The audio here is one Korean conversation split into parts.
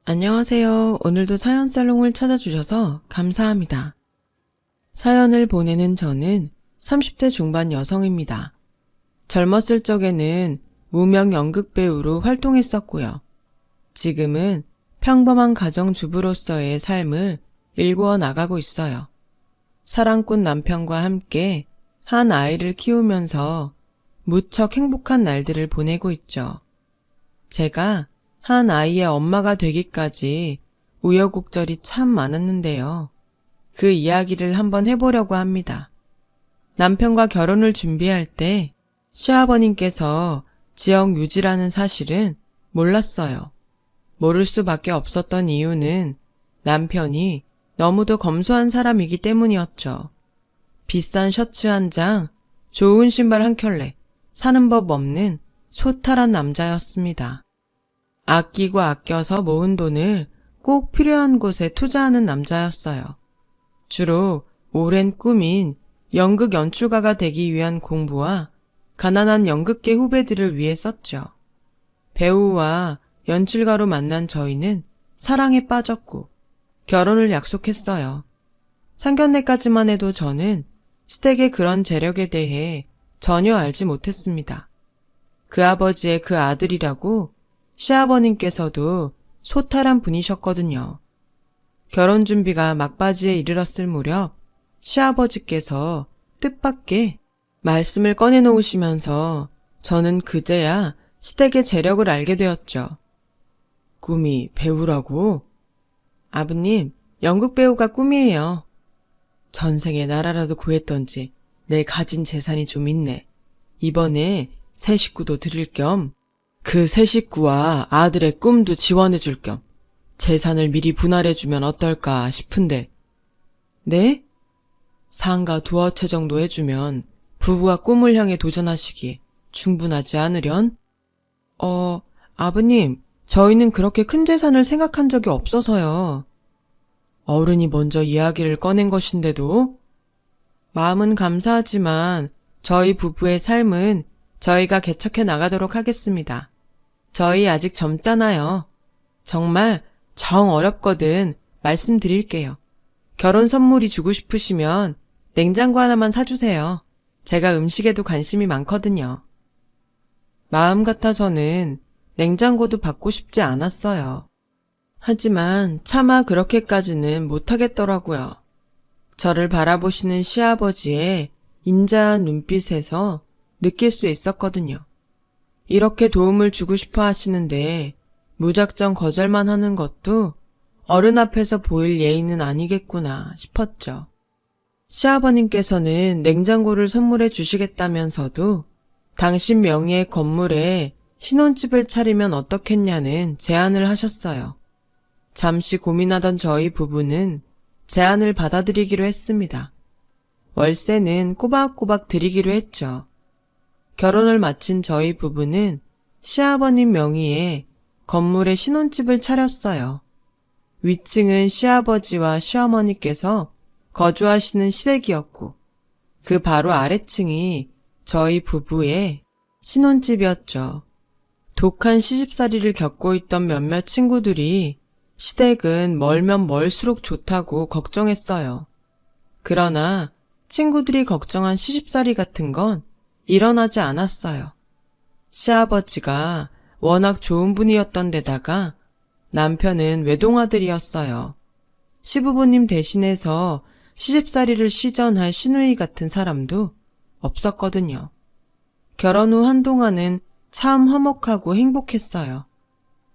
안녕하세요. 오늘도 사연살롱을 찾아주셔서 감사합니다. 사연을 보내는 저는 30대 중반 여성입니다. 젊었을 적에는 무명 연극배우로 활동했었고요. 지금은 평범한 가정주부로서의 삶을 일구어 나가고 있어요. 사랑꾼 남편과 함께 한 아이를 키우면서 무척 행복한 날들을 보내고 있죠. 제가 한 아이의 엄마가 되기까지 우여곡절이 참 많았는데요. 그 이야기를 한번 해보려고 합니다. 남편과 결혼을 준비할 때 시아버님께서 지역 유지라는 사실은 몰랐어요. 모를 수밖에 없었던 이유는 남편이 너무도 검소한 사람이기 때문이었죠. 비싼 셔츠 한 장, 좋은 신발 한 켤레, 사는 법 없는 소탈한 남자였습니다. 아끼고 아껴서 모은 돈을 꼭 필요한 곳에 투자하는 남자였어요. 주로 오랜 꿈인 연극 연출가가 되기 위한 공부와 가난한 연극계 후배들을 위해 썼죠. 배우와 연출가로 만난 저희는 사랑에 빠졌고 결혼을 약속했어요. 상견례까지만 해도 저는 시댁의 그런 재력에 대해 전혀 알지 못했습니다. 그 아버지의 그 아들이라고 시아버님께서도 소탈한 분이셨거든요. 결혼 준비가 막바지에 이르렀을 무렵 시아버지께서 뜻밖의 말씀을 꺼내놓으시면서 저는 그제야 시댁의 재력을 알게 되었죠. 꿈이 배우라고? 아버님, 연극 배우가 꿈이에요. 전생에 나라라도 구했던지 내 가진 재산이 좀 있네. 이번에 새 식구도 드릴 겸 그 새 식구와 아들의 꿈도 지원해줄 겸 재산을 미리 분할해주면 어떨까 싶은데. 네? 상가 두어 채 정도 해주면 부부가 꿈을 향해 도전하시기에 충분하지 않으련? 아버님, 저희는 그렇게 큰 재산을 생각한 적이 없어서요. 어른이 먼저 이야기를 꺼낸 것인데도? 마음은 감사하지만 저희 부부의 삶은 저희가 개척해 나가도록 하겠습니다. 저희 아직 젊잖아요. 정말 정 어렵거든 말씀드릴게요. 결혼 선물이 주고 싶으시면 냉장고 하나만 사주세요. 제가 음식에도 관심이 많거든요. 마음 같아서는 냉장고도 받고 싶지 않았어요. 하지만 차마 그렇게까지는 못하겠더라고요. 저를 바라보시는 시아버지의 인자한 눈빛에서 느낄 수 있었거든요. 이렇게 도움을 주고 싶어 하시는데 무작정 거절만 하는 것도 어른 앞에서 보일 예의는 아니겠구나 싶었죠. 시아버님께서는 냉장고를 선물해 주시겠다면서도 당신 명의의 건물에 신혼집을 차리면 어떻겠냐는 제안을 하셨어요. 잠시 고민하던 저희 부부는 제안을 받아들이기로 했습니다. 월세는 꼬박꼬박 드리기로 했죠. 결혼을 마친 저희 부부는 시아버님 명의의 건물에 신혼집을 차렸어요. 위층은 시아버지와 시어머니께서 거주하시는 시댁이었고 그 바로 아래층이 저희 부부의 신혼집이었죠. 독한 시집살이를 겪고 있던 몇몇 친구들이 시댁은 멀면 멀수록 좋다고 걱정했어요. 그러나 친구들이 걱정한 시집살이 같은 건 일어나지 않았어요. 시아버지가 워낙 좋은 분이었던 데다가 남편은 외동아들이었어요. 시부모님 대신해서 시집살이를 시전할 시누이 같은 사람도 없었거든요. 결혼 후 한동안은 참 화목하고 행복했어요.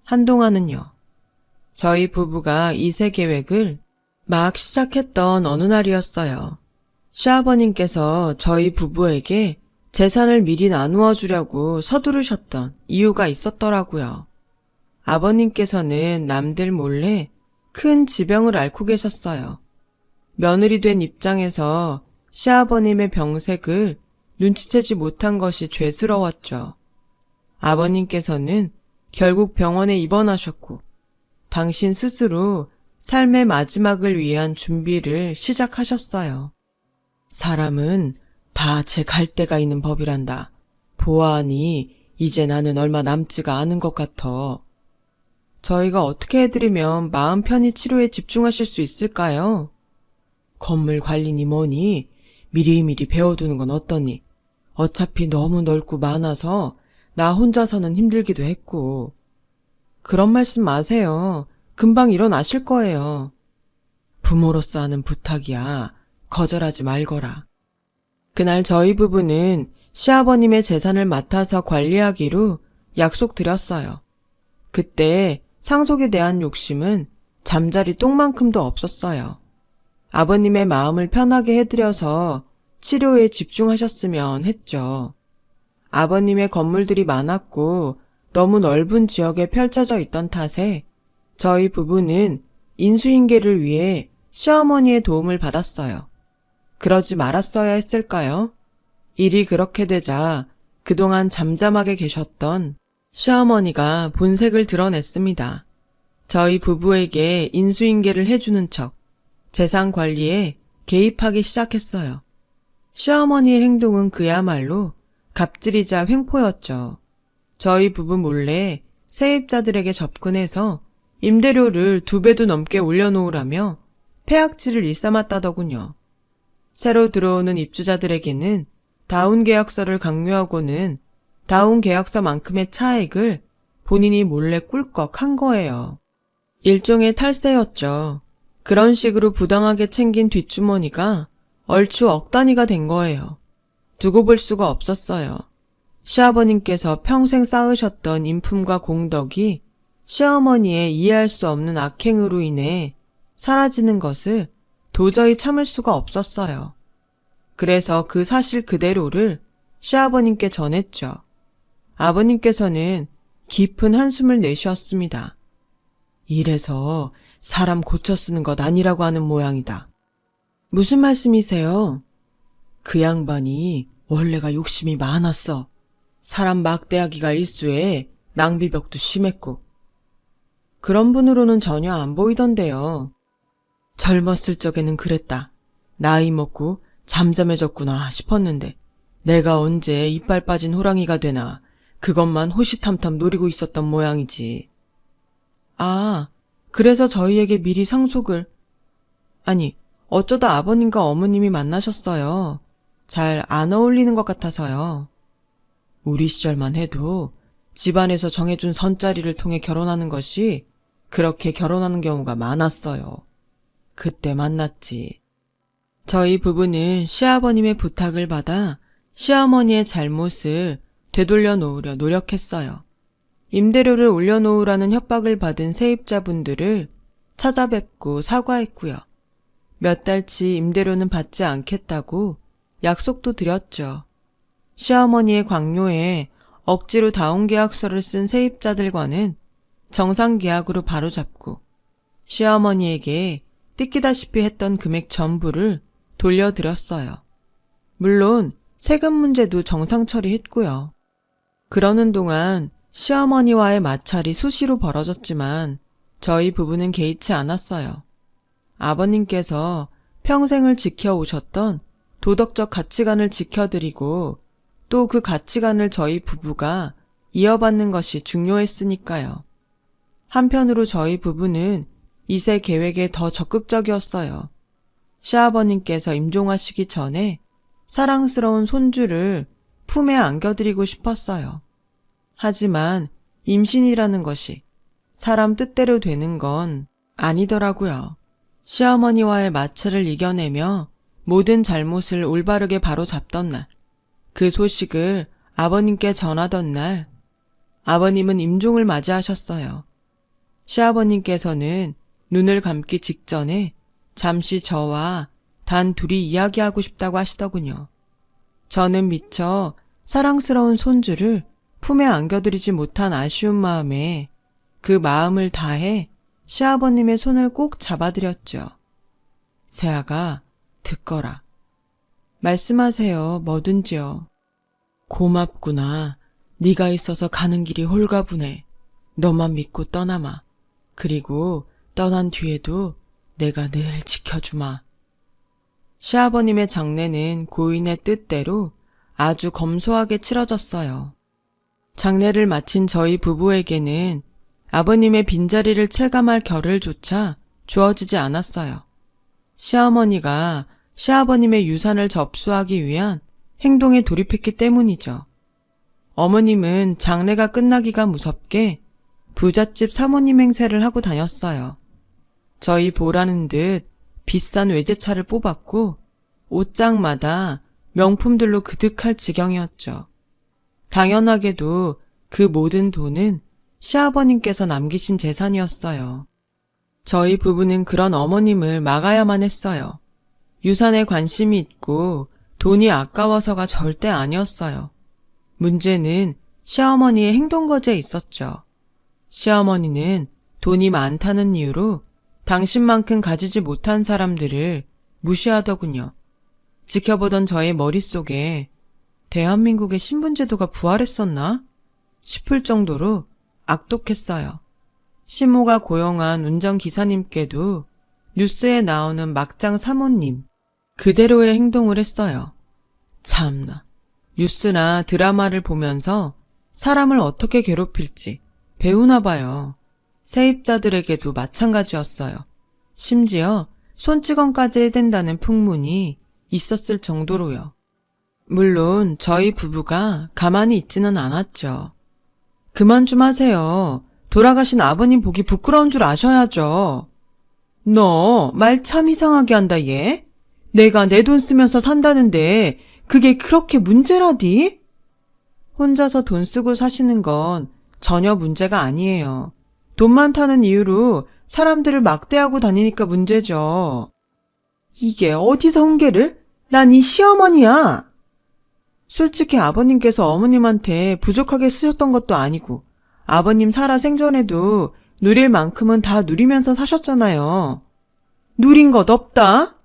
한동안은요. 저희 부부가 이세 계획을 막 시작했던 어느 날이었어요. 시아버님께서 저희 부부에게 재산을 미리 나누어 주려고 서두르셨던 이유가 있었더라고요. 아버님께서는 남들 몰래 큰 지병을 앓고 계셨어요. 며느리 된 입장에서 시아버님의 병색을 눈치채지 못한 것이 죄스러웠죠. 아버님께서는 결국 병원에 입원하셨고 당신 스스로 삶의 마지막을 위한 준비를 시작하셨어요. 사람은 다 제 갈 때가 있는 법이란다. 보아하니 이제 나는 얼마 남지가 않은 것 같아. 저희가 어떻게 해드리면 마음 편히 치료에 집중하실 수 있을까요? 건물 관리니 뭐니 미리미리 배워두는 건 어떠니? 어차피 너무 넓고 많아서 나 혼자서는 힘들기도 했고. 그런 말씀 마세요. 금방 일어나실 거예요. 부모로서 하는 부탁이야. 거절하지 말거라. 그날 저희 부부는 시아버님의 재산을 맡아서 관리하기로 약속드렸어요. 그때 상속에 대한 욕심은 잠자리 똥만큼도 없었어요. 아버님의 마음을 편하게 해드려서 치료에 집중하셨으면 했죠. 아버님의 건물들이 많았고 너무 넓은 지역에 펼쳐져 있던 탓에 저희 부부는 인수인계를 위해 시어머니의 도움을 받았어요. 그러지 말았어야 했을까요? 일이 그렇게 되자 그동안 잠잠하게 계셨던 시어머니가 본색을 드러냈습니다. 저희 부부에게 인수인계를 해주는 척 재산 관리에 개입하기 시작했어요. 시어머니의 행동은 그야말로 갑질이자 횡포였죠. 저희 부부 몰래 세입자들에게 접근해서 임대료를 2배도 넘게 올려놓으라며 폐악질을 일삼았다더군요. 새로 들어오는 입주자들에게는 다운 계약서를 강요하고는 다운 계약서만큼의 차액을 본인이 몰래 꿀꺽 한 거예요. 일종의 탈세였죠. 그런 식으로 부당하게 챙긴 뒷주머니가 얼추 억 단위가 된 거예요. 두고 볼 수가 없었어요. 시아버님께서 평생 쌓으셨던 인품과 공덕이 시어머니의 이해할 수 없는 악행으로 인해 사라지는 것을 도저히 참을 수가 없었어요. 그래서 그 사실 그대로를 시아버님께 전했죠. 아버님께서는 깊은 한숨을 내쉬었습니다. 이래서 사람 고쳐 쓰는 것 아니라고 하는 모양이다. 무슨 말씀이세요? 그 양반이 원래가 욕심이 많았어. 사람 막대하기가 일쑤에 낭비벽도 심했고. 그런 분으로는 전혀 안 보이던데요. 젊었을 적에는 그랬다. 나이 먹고 잠잠해졌구나 싶었는데 내가 언제 이빨 빠진 호랑이가 되나 그것만 호시탐탐 노리고 있었던 모양이지. 아, 그래서 저희에게 미리 상속을... 아니, 어쩌다 아버님과 어머님이 만나셨어요. 잘 안 어울리는 것 같아서요. 우리 시절만 해도 집안에서 정해준 선자리를 통해 결혼하는 것이 그렇게 결혼하는 경우가 많았어요. 그때 만났지. 저희 부부는 시아버님의 부탁을 받아 시어머니의 잘못을 되돌려 놓으려 노력했어요. 임대료를 올려놓으라는 협박을 받은 세입자분들을 찾아뵙고 사과했고요. 몇 달치 임대료는 받지 않겠다고 약속도 드렸죠. 시어머니의 강요에 억지로 다운계약서를 쓴 세입자들과는 정상계약으로 바로잡고 시어머니에게 뜯기다시피 했던 금액 전부를 돌려드렸어요. 물론 세금 문제도 정상 처리했고요. 그러는 동안 시어머니와의 마찰이 수시로 벌어졌지만 저희 부부는 개의치 않았어요. 아버님께서 평생을 지켜오셨던 도덕적 가치관을 지켜드리고 또 그 가치관을 저희 부부가 이어받는 것이 중요했으니까요. 한편으로 저희 부부는 이세 계획에 더 적극적이었어요. 시아버님께서 임종하시기 전에 사랑스러운 손주를 품에 안겨드리고 싶었어요. 하지만 임신이라는 것이 사람 뜻대로 되는 건 아니더라고요. 시어머니와의 마찰을 이겨내며 모든 잘못을 올바르게 바로잡던 날, 그 소식을 아버님께 전하던 날, 아버님은 임종을 맞이하셨어요. 시아버님께서는 눈을 감기 직전에 잠시 저와 단 둘이 이야기하고 싶다고 하시더군요. 저는 미처 사랑스러운 손주를 품에 안겨드리지 못한 아쉬운 마음에 그 마음을 다해 시아버님의 손을 꼭 잡아드렸죠. 세아가 듣거라. 말씀하세요. 뭐든지요. 고맙구나. 네가 있어서 가는 길이 홀가분해. 너만 믿고 떠나마. 그리고 떠난 뒤에도 내가 늘 지켜주마. 시아버님의 장례는 고인의 뜻대로 아주 검소하게 치러졌어요. 장례를 마친 저희 부부에게는 아버님의 빈자리를 체감할 겨를조차 주어지지 않았어요. 시어머니가 시아버님의 유산을 접수하기 위한 행동에 돌입했기 때문이죠. 어머님은 장례가 끝나기가 무섭게 부잣집 사모님 행세를 하고 다녔어요. 저희 보라는 듯 비싼 외제차를 뽑았고 옷장마다 명품들로 그득할 지경이었죠. 당연하게도 그 모든 돈은 시아버님께서 남기신 재산이었어요. 저희 부부는 그런 어머님을 막아야만 했어요. 유산에 관심이 있고 돈이 아까워서가 절대 아니었어요. 문제는 시어머니의 행동거지에 있었죠. 시어머니는 돈이 많다는 이유로 당신만큼 가지지 못한 사람들을 무시하더군요. 지켜보던 저의 머릿속에 대한민국의 신분제도가 부활했었나 싶을 정도로 악독했어요. 시모가 고용한 운전기사님께도 뉴스에 나오는 막장 사모님 그대로의 행동을 했어요. 참나, 뉴스나 드라마를 보면서 사람을 어떻게 괴롭힐지 배우나 봐요. 세입자들에게도 마찬가지였어요. 심지어 손찌검까지 해댄다는 풍문이 있었을 정도로요. 물론 저희 부부가 가만히 있지는 않았죠. 그만 좀 하세요. 돌아가신 아버님 보기 부끄러운 줄 아셔야죠. 너 말 참 이상하게 한다 얘. 내가 내 돈 쓰면서 산다는데 그게 그렇게 문제라디? 혼자서 돈 쓰고 사시는 건 전혀 문제가 아니에요. 돈 많다는 이유로 사람들을 막대하고 다니니까 문제죠. 이게 어디서 훈계를? 난 이 시어머니야. 솔직히 아버님께서 어머님한테 부족하게 쓰셨던 것도 아니고 아버님 살아 생전에도 누릴 만큼은 다 누리면서 사셨잖아요. 누린 것 없다?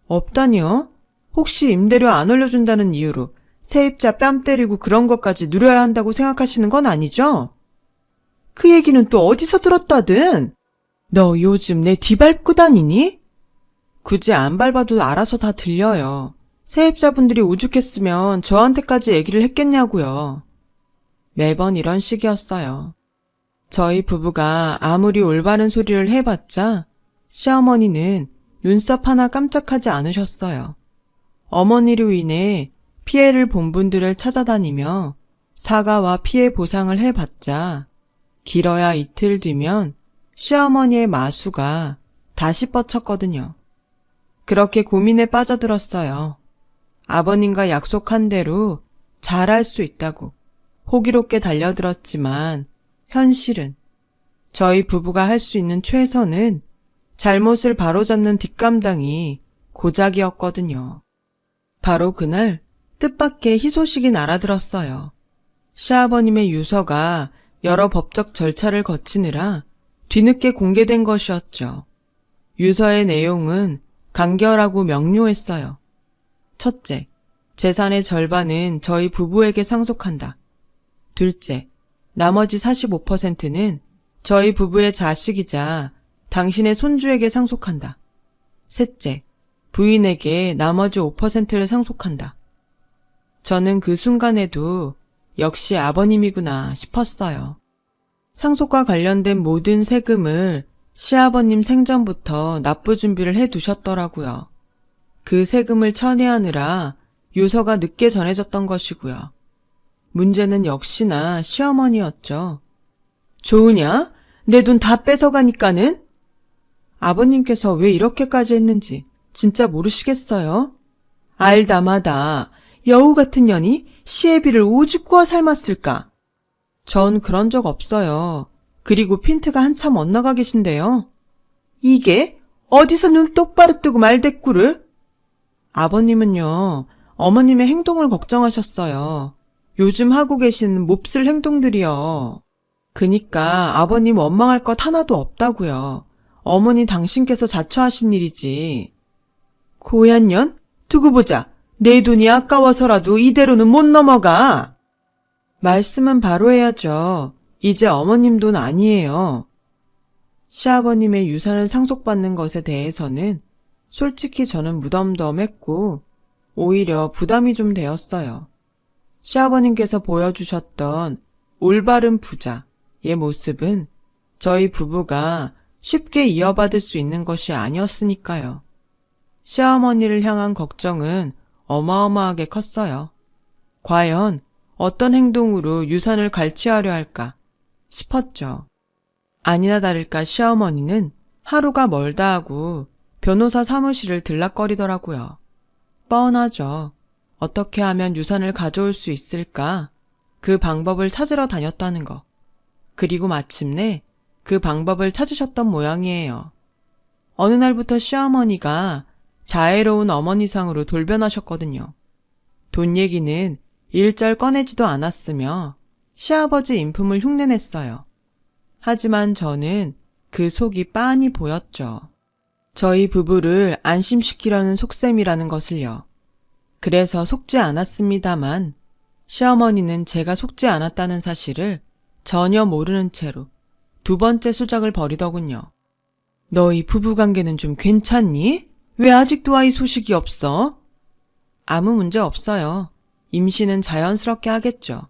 없다니요? 혹시 임대료 안 올려준다는 이유로 세입자 뺨 때리고 그런 것까지 누려야 한다고 생각하시는 건 아니죠? 그 얘기는 또 어디서 들었다든? 너 요즘 내 뒤밟고 다니니? 굳이 안 밟아도 알아서 다 들려요. 세입자분들이 오죽했으면 저한테까지 얘기를 했겠냐고요. 매번 이런 식이었어요. 저희 부부가 아무리 올바른 소리를 해봤자 시어머니는 눈썹 하나 깜짝하지 않으셨어요. 어머니로 인해 피해를 본 분들을 찾아다니며 사과와 피해 보상을 해봤자 길어야 이틀 뒤면 시어머니의 마수가 다시 뻗쳤거든요. 그렇게 고민에 빠져들었어요. 아버님과 약속한 대로 잘할 수 있다고 호기롭게 달려들었지만 현실은 저희 부부가 할 수 있는 최선은 잘못을 바로잡는 뒷감당이 고작이었거든요. 바로 그날 뜻밖의 희소식이 날아들었어요. 시아버님의 유서가 여러 법적 절차를 거치느라 뒤늦게 공개된 것이었죠. 유서의 내용은 간결하고 명료했어요. 첫째, 재산의 절반은 저희 부부에게 상속한다. 둘째, 나머지 45%는 저희 부부의 자식이자 당신의 손주에게 상속한다. 셋째, 부인에게 나머지 5%를 상속한다. 저는 그 순간에도 역시 아버님이구나 싶었어요. 상속과 관련된 모든 세금을 시아버님 생전부터 납부 준비를 해두셨더라고요. 그 세금을 처리하느라 유서가 늦게 전해졌던 것이고요. 문제는 역시나 시어머니였죠. 좋으냐? 내 돈 다 뺏어가니까는? 아버님께서 왜 이렇게까지 했는지 진짜 모르시겠어요? 알다 마다 여우 같은 년이 시애비를 오죽 구워 삶았을까? 전 그런 적 없어요. 그리고 핀트가 한참 엇나가 계신데요. 이게 어디서 눈 똑바로 뜨고 말대꾸를? 아버님은요, 어머님의 행동을 걱정하셨어요. 요즘 하고 계신 몹쓸 행동들이요. 그니까 아버님 원망할 것 하나도 없다고요. 어머니 당신께서 자처하신 일이지. 고얀 년? 두고 보자. 내 돈이 아까워서라도 이대로는 못 넘어가. 말씀은 바로 해야죠. 이제 어머님 돈 아니에요. 시아버님의 유산을 상속받는 것에 대해서는 솔직히 저는 무덤덤했고 오히려 부담이 좀 되었어요. 시아버님께서 보여주셨던 올바른 부자의 모습은 저희 부부가 쉽게 이어받을 수 있는 것이 아니었으니까요. 시어머니를 향한 걱정은 어마어마하게 컸어요. 과연 어떤 행동으로 유산을 갈취하려 할까 싶었죠. 아니나 다를까 시어머니는 하루가 멀다 하고 변호사 사무실을 들락거리더라고요. 뻔하죠. 어떻게 하면 유산을 가져올 수 있을까? 그 방법을 찾으러 다녔다는 거. 그리고 마침내 그 방법을 찾으셨던 모양이에요. 어느 날부터 시어머니가 자애로운 어머니상으로 돌변하셨거든요. 돈 얘기는 일절 꺼내지도 않았으며 시아버지 인품을 흉내냈어요. 하지만 저는 그 속이 빤히 보였죠. 저희 부부를 안심시키려는 속셈이라는 것을요. 그래서 속지 않았습니다만 시어머니는 제가 속지 않았다는 사실을 전혀 모르는 채로 두 번째 수작을 벌이더군요. 너희 부부관계는 좀 괜찮니? 왜 아직도 아이 소식이 없어? 아무 문제 없어요. 임신은 자연스럽게 하겠죠.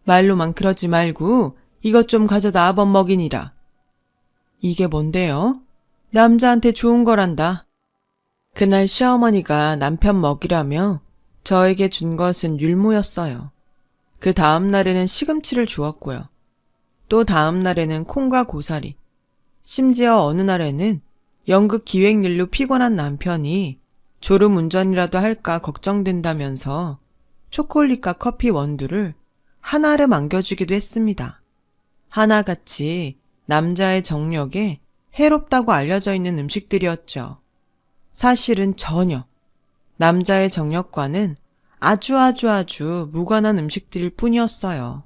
말로만 그러지 말고 이것 좀 가져다 아범 먹이니라. 이게 뭔데요? 남자한테 좋은 거란다. 그날 시어머니가 남편 먹이라며 저에게 준 것은 율무였어요. 그 다음 날에는 시금치를 주었고요. 또 다음 날에는 콩과 고사리. 심지어 어느 날에는 연극 기획일로 피곤한 남편이 졸음운전이라도 할까 걱정된다면서 초콜릿과 커피 원두를 하나를 안겨주기도 했습니다. 하나같이 남자의 정력에 해롭다고 알려져 있는 음식들이었죠. 사실은 전혀 남자의 정력과는 아주 무관한 음식들일 뿐이었어요.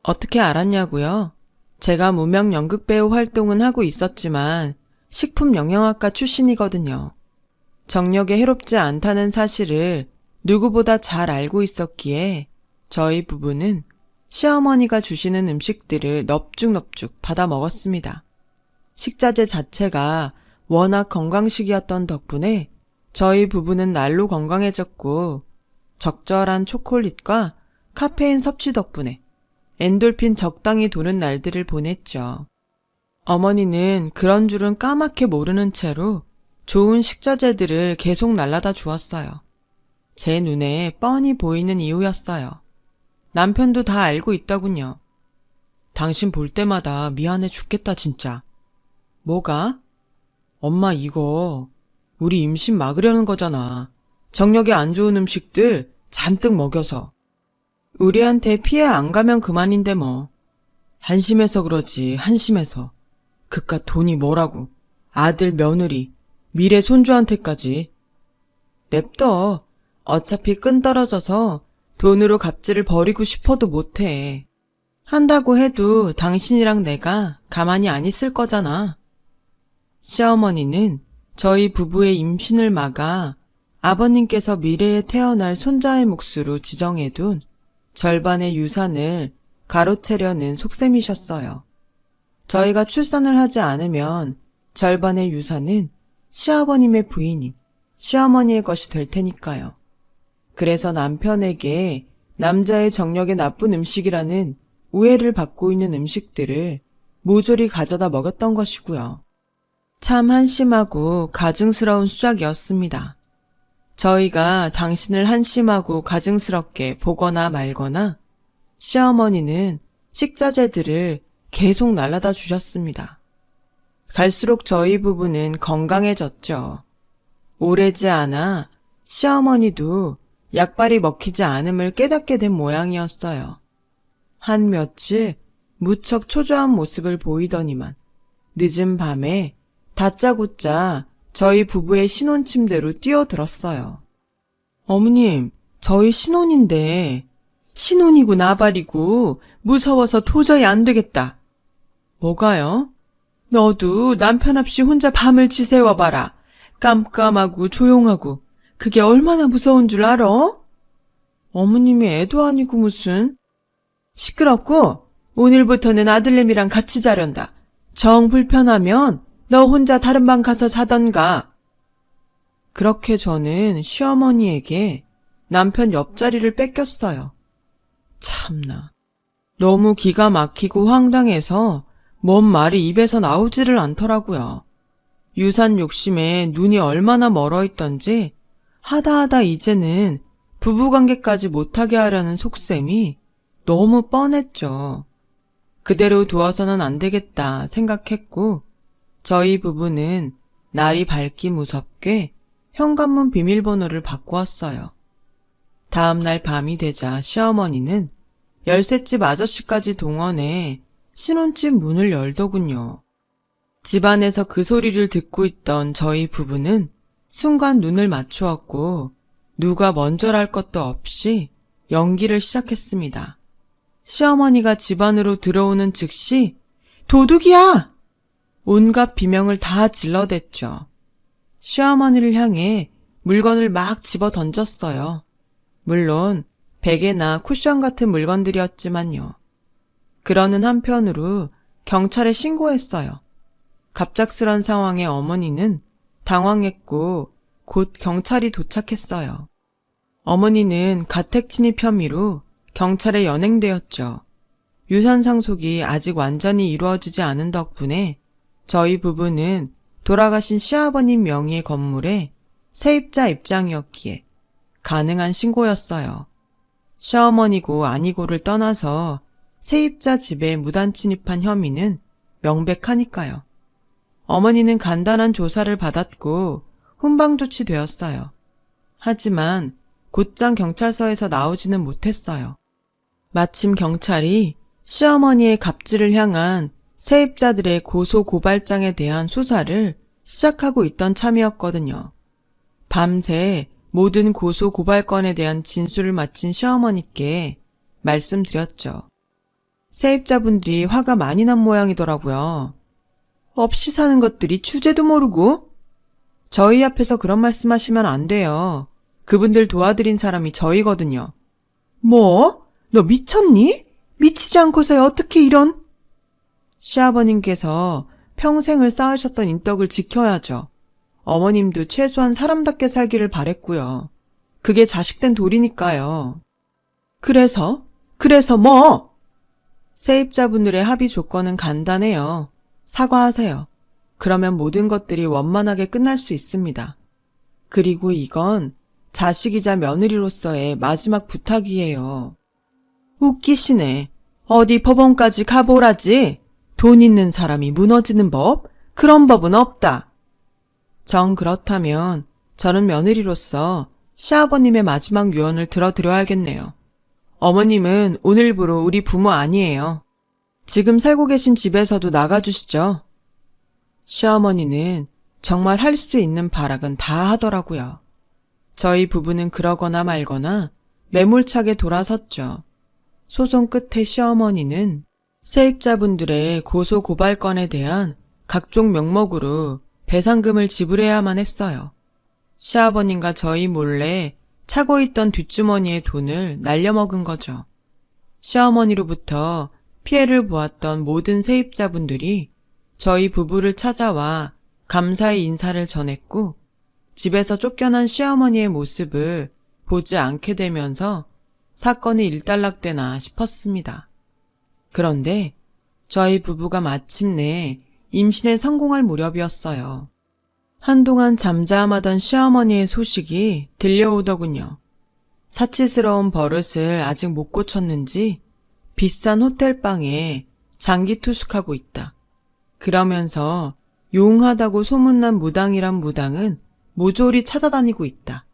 어떻게 알았냐고요? 제가 무명 연극배우 활동은 하고 있었지만 식품영양학과 출신이거든요. 정력에 해롭지 않다는 사실을 누구보다 잘 알고 있었기에 저희 부부는 시어머니가 주시는 음식들을 넙죽넙죽 받아 먹었습니다. 식자재 자체가 워낙 건강식이었던 덕분에 저희 부부는 날로 건강해졌고 적절한 초콜릿과 카페인 섭취 덕분에 엔돌핀 적당히 도는 날들을 보냈죠. 어머니는 그런 줄은 까맣게 모르는 채로 좋은 식자재들을 계속 날라다 주었어요. 제 눈에 뻔히 보이는 이유였어요. 남편도 다 알고 있더군요. 당신 볼 때마다 미안해 죽겠다 진짜. 뭐가? 엄마 이거 우리 임신 막으려는 거잖아. 정력에 안 좋은 음식들 잔뜩 먹여서. 우리한테 피해 안 가면 그만인데 뭐. 한심해서 그러지 한심해서. 그깟 돈이 뭐라고. 아들 며느리 미래 손주한테까지. 냅둬. 어차피 끈 떨어져서 돈으로 갑질을 벌이고 싶어도 못해. 한다고 해도 당신이랑 내가 가만히 안 있을 거잖아. 시어머니는 저희 부부의 임신을 막아 아버님께서 미래에 태어날 손자의 몫으로 지정해둔 절반의 유산을 가로채려는 속셈이셨어요. 저희가 출산을 하지 않으면 절반의 유산은 시아버님의 부인인 시어머니의 것이 될 테니까요. 그래서 남편에게 남자의 정력에 나쁜 음식이라는 우애를 받고 있는 음식들을 모조리 가져다 먹였던 것이고요. 참 한심하고 가증스러운 수작이었습니다. 저희가 당신을 한심하고 가증스럽게 보거나 말거나 시어머니는 식자재들을 계속 날라다 주셨습니다. 갈수록 저희 부부는 건강해졌죠. 오래지 않아 시어머니도 약발이 먹히지 않음을 깨닫게 된 모양이었어요. 한 며칠 무척 초조한 모습을 보이더니만 늦은 밤에 다짜고짜 저희 부부의 신혼 침대로 뛰어들었어요. 어머님, 저희 신혼인데 신혼이고 나발이고 무서워서 도저히 안 되겠다. 뭐가요? 너도 남편 없이 혼자 밤을 지새워봐라. 깜깜하고 조용하고 그게 얼마나 무서운 줄 알아? 어머님이 애도 아니고 무슨. 시끄럽고 오늘부터는 아들내미랑 같이 자련다. 정 불편하면 너 혼자 다른 방 가서 자던가. 그렇게 저는 시어머니에게 남편 옆자리를 뺏겼어요. 참나. 너무 기가 막히고 황당해서 뭔 말이 입에서 나오지를 않더라고요. 유산 욕심에 눈이 얼마나 멀어있던지 하다 이제는 부부관계까지 못하게 하려는 속셈이 너무 뻔했죠. 그대로 두어서는 안 되겠다 생각했고 저희 부부는 날이 밝기 무섭게 현관문 비밀번호를 바꾸었어요. 다음날 밤이 되자 시어머니는 열쇠집 아저씨까지 동원해 신혼집 문을 열더군요. 집안에서 그 소리를 듣고 있던 저희 부부는 순간 눈을 맞추었고 누가 먼저랄 것도 없이 연기를 시작했습니다. 시어머니가 집 안으로 들어오는 즉시 도둑이야! 온갖 비명을 다 질러댔죠. 시어머니를 향해 물건을 막 집어 던졌어요. 물론 베개나 쿠션 같은 물건들이었지만요. 그러는 한편으로 경찰에 신고했어요. 갑작스런 상황에 어머니는 당황했고 곧 경찰이 도착했어요. 어머니는 가택 침입 혐의로 경찰에 연행되었죠. 유산 상속이 아직 완전히 이루어지지 않은 덕분에 저희 부부는 돌아가신 시아버님 명의의 건물에 세입자 입장이었기에 가능한 신고였어요. 시어머니고 아니고를 떠나서 세입자 집에 무단 침입한 혐의는 명백하니까요. 어머니는 간단한 조사를 받았고 훈방 조치되었어요. 하지만 곧장 경찰서에서 나오지는 못했어요. 마침 경찰이 시어머니의 갑질을 향한 세입자들의 고소고발장에 대한 수사를 시작하고 있던 참이었거든요. 밤새 모든 고소고발건에 대한 진술을 마친 시어머니께 말씀드렸죠. 세입자분들이 화가 많이 난 모양이더라고요. 없이 사는 것들이 주제도 모르고? 저희 앞에서 그런 말씀하시면 안 돼요. 그분들 도와드린 사람이 저희거든요. 뭐? 너 미쳤니? 미치지 않고서야 어떻게 이런? 시아버님께서 평생을 쌓으셨던 인덕을 지켜야죠. 어머님도 최소한 사람답게 살기를 바랬고요. 그게 자식된 도리니까요. 그래서 뭐? 세입자분들의 합의 조건은 간단해요. 사과하세요. 그러면 모든 것들이 원만하게 끝날 수 있습니다. 그리고 이건 자식이자 며느리로서의 마지막 부탁이에요. 웃기시네. 어디 법원까지 가보라지. 돈 있는 사람이 무너지는 법? 그런 법은 없다. 정 그렇다면 저는 며느리로서 시아버님의 마지막 유언을 들어드려야겠네요. 어머님은 오늘부로 우리 부모 아니에요. 지금 살고 계신 집에서도 나가주시죠. 시어머니는 정말 할 수 있는 발악은 다 하더라고요. 저희 부부는 그러거나 말거나 매몰차게 돌아섰죠. 소송 끝에 시어머니는 세입자분들의 고소고발건에 대한 각종 명목으로 배상금을 지불해야만 했어요. 시아버님과 저희 몰래 차고 있던 뒷주머니의 돈을 날려먹은 거죠. 시어머니로부터 피해를 보았던 모든 세입자분들이 저희 부부를 찾아와 감사의 인사를 전했고 집에서 쫓겨난 시어머니의 모습을 보지 않게 되면서 사건이 일단락되나 싶었습니다. 그런데 저희 부부가 마침내 임신에 성공할 무렵이었어요. 한동안 잠잠하던 시어머니의 소식이 들려오더군요. 사치스러운 버릇을 아직 못 고쳤는지 비싼 호텔방에 장기 투숙하고 있다. 그러면서 용하다고 소문난 무당이란 무당은 모조리 찾아다니고 있다.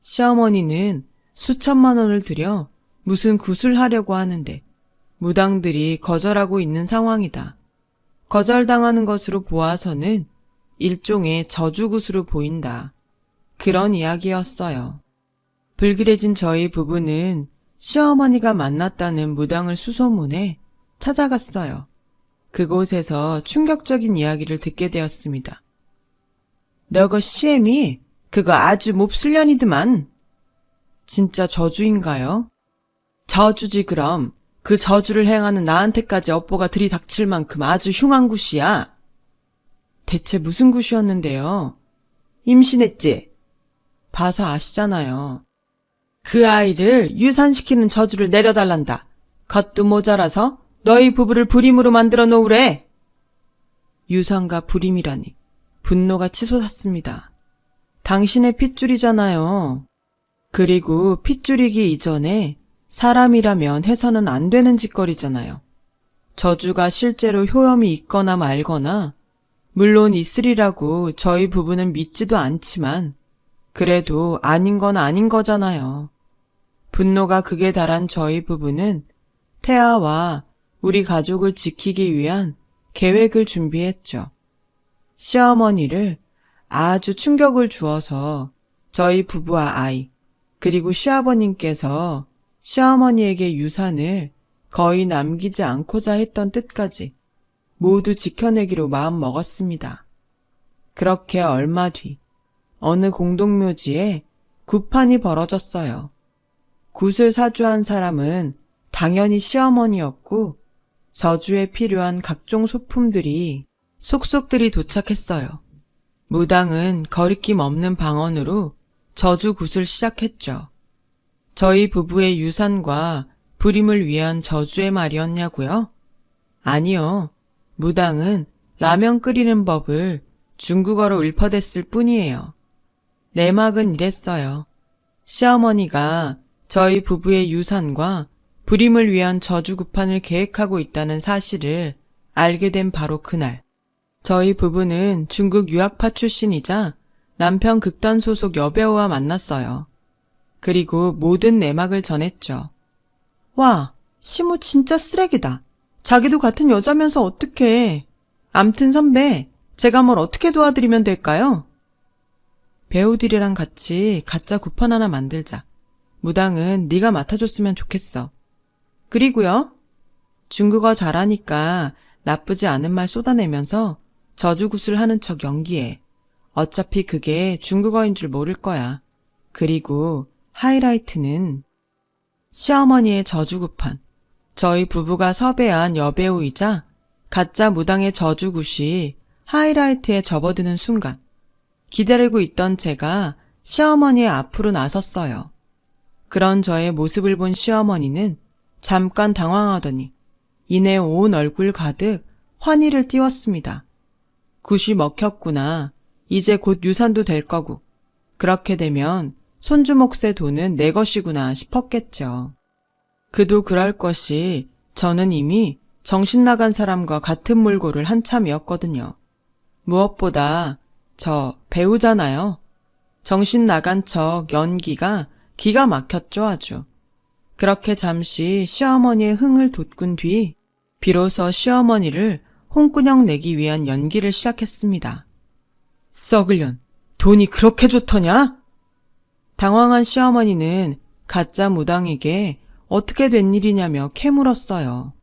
시어머니는 수천만 원을 들여 무슨 구슬하려고 하는데 무당들이 거절하고 있는 상황이다. 거절당하는 것으로 보아서는 일종의 저주굿으로 보인다. 그런 이야기였어요. 불길해진 저희 부부는 시어머니가 만났다는 무당을 수소문해 찾아갔어요. 그곳에서 충격적인 이야기를 듣게 되었습니다. 너거 시엠이 그거 아주 몹쓸 년이드만. 진짜 저주인가요? 저주지 그럼. 그 저주를 행하는 나한테까지 업보가 들이닥칠 만큼 아주 흉한 굿이야. 대체 무슨 굿이었는데요? 임신했지? 봐서 아시잖아요. 그 아이를 유산시키는 저주를 내려달란다. 겉도 모자라서 너희 부부를 불임으로 만들어 놓으래. 유산과 불임이라니 분노가 치솟았습니다. 당신의 핏줄이잖아요. 그리고 핏줄이기 이전에 사람이라면 해서는 안 되는 짓거리잖아요. 저주가 실제로 효험이 있거나 말거나 물론 있으리라고 저희 부부는 믿지도 않지만 그래도 아닌 건 아닌 거잖아요. 분노가 극에 달한 저희 부부는 태아와 우리 가족을 지키기 위한 계획을 준비했죠. 시어머니를 아주 충격을 주어서 저희 부부와 아이 그리고 시아버님께서 시어머니에게 유산을 거의 남기지 않고자 했던 뜻까지 모두 지켜내기로 마음먹었습니다. 그렇게 얼마 뒤 어느 공동묘지에 굿판이 벌어졌어요. 굿을 사주한 사람은 당연히 시어머니였고 저주에 필요한 각종 소품들이 속속들이 도착했어요. 무당은 거리낌 없는 방언으로 저주 굿을 시작했죠. 저희 부부의 유산과 불임을 위한 저주의 말이었냐고요? 아니요. 무당은 라면 끓이는 법을 중국어로 읊어댔을 뿐이에요. 내막은 이랬어요. 시어머니가 저희 부부의 유산과 불임을 위한 저주굿판을 계획하고 있다는 사실을 알게 된 바로 그날. 저희 부부는 중국 유학파 출신이자 남편 극단 소속 여배우와 만났어요. 그리고 모든 내막을 전했죠. 와, 시무 진짜 쓰레기다. 자기도 같은 여자면서 어떡해. 암튼 선배, 제가 뭘 어떻게 도와드리면 될까요? 배우들이랑 같이 가짜 굿판 하나 만들자. 무당은 네가 맡아줬으면 좋겠어. 그리고요. 중국어 잘하니까 나쁘지 않은 말 쏟아내면서 저주굿을 하는 척 연기해. 어차피 그게 중국어인 줄 모를 거야. 그리고 하이라이트는 시어머니의 저주굿판. 저희 부부가 섭외한 여배우이자 가짜 무당의 저주굿이 하이라이트에 접어드는 순간 기다리고 있던 제가 시어머니의 앞으로 나섰어요. 그런 저의 모습을 본 시어머니는 잠깐 당황하더니 이내 온 얼굴 가득 환희를 띄웠습니다. 굿이 먹혔구나. 이제 곧 유산도 될 거고 그렇게 되면 손주 몫의 돈은 내 것이구나 싶었겠죠. 그도 그럴 것이 저는 이미 정신 나간 사람과 같은 몰골을 한참이었거든요. 무엇보다 저 배우잖아요. 정신 나간 척 연기가 기가 막혔죠 아주. 그렇게 잠시 시어머니의 흥을 돋군 뒤 비로소 시어머니를 홍군형 내기 위한 연기를 시작했습니다. 썩을년, 돈이 그렇게 좋더냐? 당황한 시어머니는 가짜 무당에게 어떻게 된 일이냐며 캐물었어요.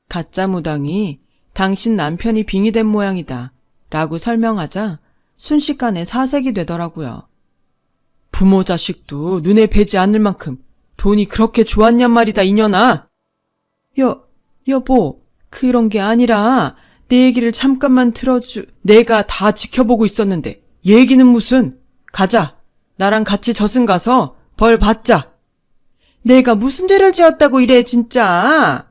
가짜 무당이 당신 남편이 빙의된 모양이다 라고 설명하자 순식간에 사색이 되더라고요. 부모 자식도 눈에 뵈지 않을 만큼 돈이 그렇게 좋았냔 말이다 이년아. 여보, 그런 게 아니라 내 얘기를 잠깐만 내가 다 지켜보고 있었는데 얘기는 무슨. 가자. 나랑 같이 저승 가서 벌 받자. 내가 무슨 죄를 지었다고 이래 진짜.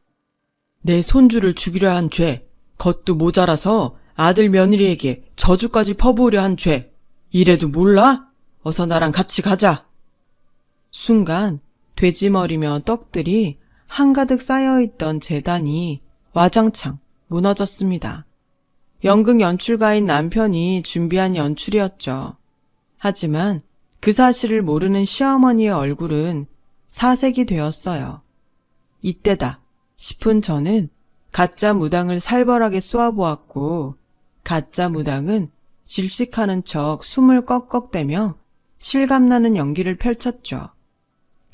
내 손주를 죽이려 한 죄, 그것도 모자라서 아들 며느리에게 저주까지 퍼부으려 한 죄. 이래도 몰라? 어서 나랑 같이 가자. 순간 돼지머리며 떡들이 한가득 쌓여있던 제단이 와장창 무너졌습니다. 연극 연출가인 남편이 준비한 연출이었죠. 하지만 그 사실을 모르는 시어머니의 얼굴은 사색이 되었어요. 이때다 싶은 저는 가짜 무당을 살벌하게 쏘아보았고 가짜 무당은 질식하는 척 숨을 꺽꺽대며 실감나는 연기를 펼쳤죠.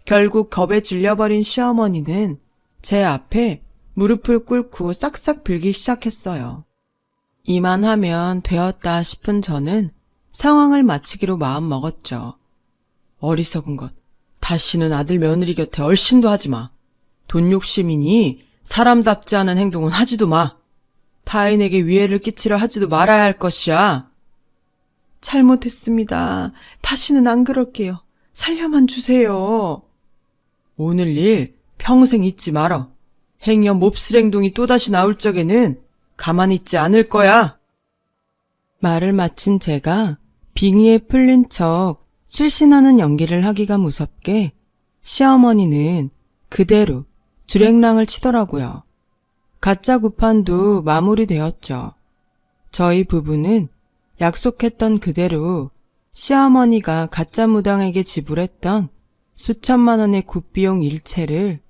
결국 겁에 질려버린 시어머니는 제 앞에 무릎을 꿇고 싹싹 빌기 시작했어요. 이만하면 되었다 싶은 저는 상황을 마치기로 마음먹었죠. 어리석은 것. 다시는 아들 며느리 곁에 얼씬도 하지 마. 돈 욕심이니 사람답지 않은 행동은 하지도 마. 타인에게 위해를 끼치려 하지도 말아야 할 것이야. 잘못했습니다. 다시는 안 그럴게요. 살려만 주세요. 오늘 일 평생 잊지 말어. 행여 몹쓸 행동이 또다시 나올 적에는 가만히 있지 않을 거야. 말을 마친 제가 빙의에 풀린 척 실신하는 연기를 하기가 무섭게 시어머니는 그대로 주랭랑을 치더라고요. 가짜 구판도 마무리되었죠. 저희 부부는 약속했던 그대로 시어머니가 가짜 무당에게 지불했던 수천만 원의 굿비용 일체를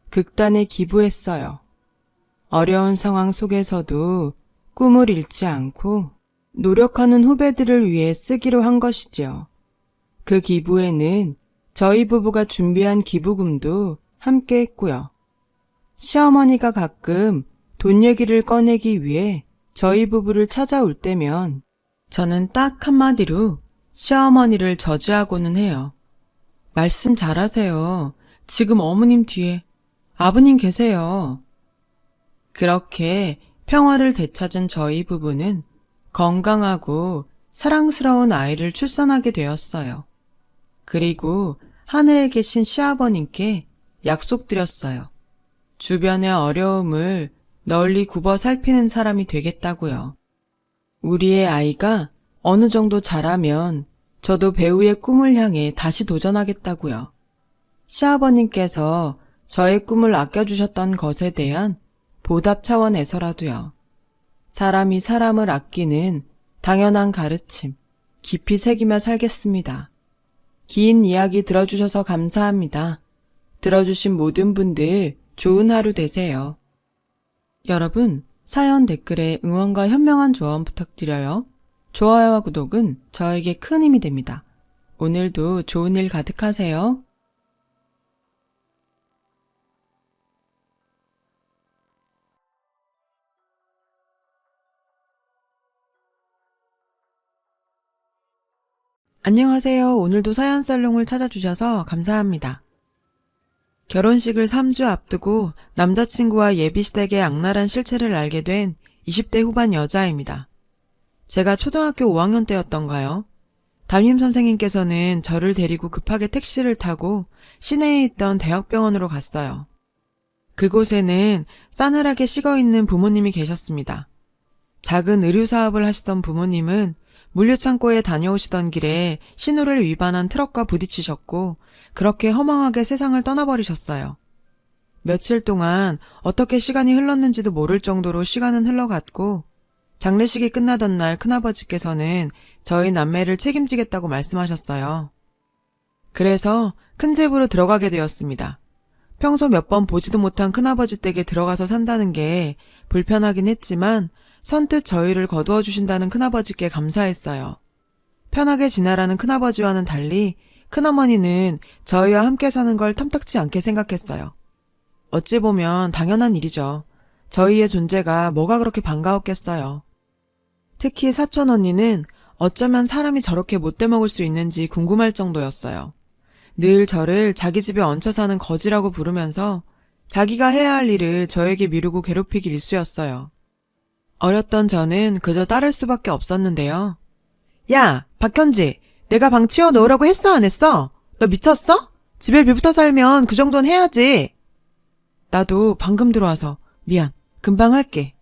극단에 기부했어요. 어려운 상황 속에서도 꿈을 잃지 않고 노력하는 후배들을 위해 쓰기로 한 것이지요. 그 기부에는 저희 부부가 준비한 기부금도 함께 했고요. 시어머니가 가끔 돈 얘기를 꺼내기 위해 저희 부부를 찾아올 때면 저는 딱 한마디로 시어머니를 저지하고는 해요. 말씀 잘하세요. 지금 어머님 뒤에 아버님 계세요. 그렇게 평화를 되찾은 저희 부부는 건강하고 사랑스러운 아이를 출산하게 되었어요. 그리고 하늘에 계신 시아버님께 약속드렸어요. 주변의 어려움을 널리 굽어 살피는 사람이 되겠다고요. 우리의 아이가 어느 정도 자라면 저도 배우의 꿈을 향해 다시 도전하겠다고요. 시아버님께서 저의 꿈을 아껴주셨던 것에 대한 보답 차원에서라도요. 사람이 사람을 아끼는 당연한 가르침 깊이 새기며 살겠습니다. 긴 이야기 들어주셔서 감사합니다. 들어주신 모든 분들 좋은 하루 되세요. 여러분, 사연 댓글에 응원과 현명한 조언 부탁드려요. 좋아요와 구독은 저에게 큰 힘이 됩니다. 오늘도 좋은 일 가득하세요. 안녕하세요. 오늘도 사연살롱을 찾아주셔서 감사합니다. 결혼식을 3주 앞두고 남자친구와 예비시댁의 악랄한 실체를 알게 된 20대 후반 여자입니다. 제가 초등학교 5학년 때였던가요? 담임 선생님께서는 저를 데리고 급하게 택시를 타고 시내에 있던 대학병원으로 갔어요. 그곳에는 싸늘하게 식어있는 부모님이 계셨습니다. 작은 의류사업을 하시던 부모님은 물류창고에 다녀오시던 길에 신호를 위반한 트럭과 부딪히셨고 그렇게 허망하게 세상을 떠나버리셨어요. 며칠 동안 어떻게 시간이 흘렀는지도 모를 정도로 시간은 흘러갔고 장례식이 끝나던 날 큰아버지께서는 저희 남매를 책임지겠다고 말씀하셨어요. 그래서 큰 집으로 들어가게 되었습니다. 평소 몇 번 보지도 못한 큰아버지 댁에 들어가서 산다는 게 불편하긴 했지만 선뜻 저희를 거두어 주신다는 큰아버지께 감사했어요. 편하게 지내라는 큰아버지와는 달리 큰어머니는 저희와 함께 사는 걸 탐탁지 않게 생각했어요. 어찌 보면 당연한 일이죠. 저희의 존재가 뭐가 그렇게 반가웠겠어요. 특히 사촌 언니는 어쩌면 사람이 저렇게 못돼 먹을 수 있는지 궁금할 정도였어요. 늘 저를 자기 집에 얹혀 사는 거지라고 부르면서 자기가 해야 할 일을 저에게 미루고 괴롭히기 일쑤였어요. 어렸던 저는 그저 따를 수밖에 없었는데요. 야, 박현지, 내가 방 치워 놓으라고 했어 안 했어? 너 미쳤어? 집에 빌붙어 살면 그 정도는 해야지. 나도 방금 들어와서 미안, 금방 할게.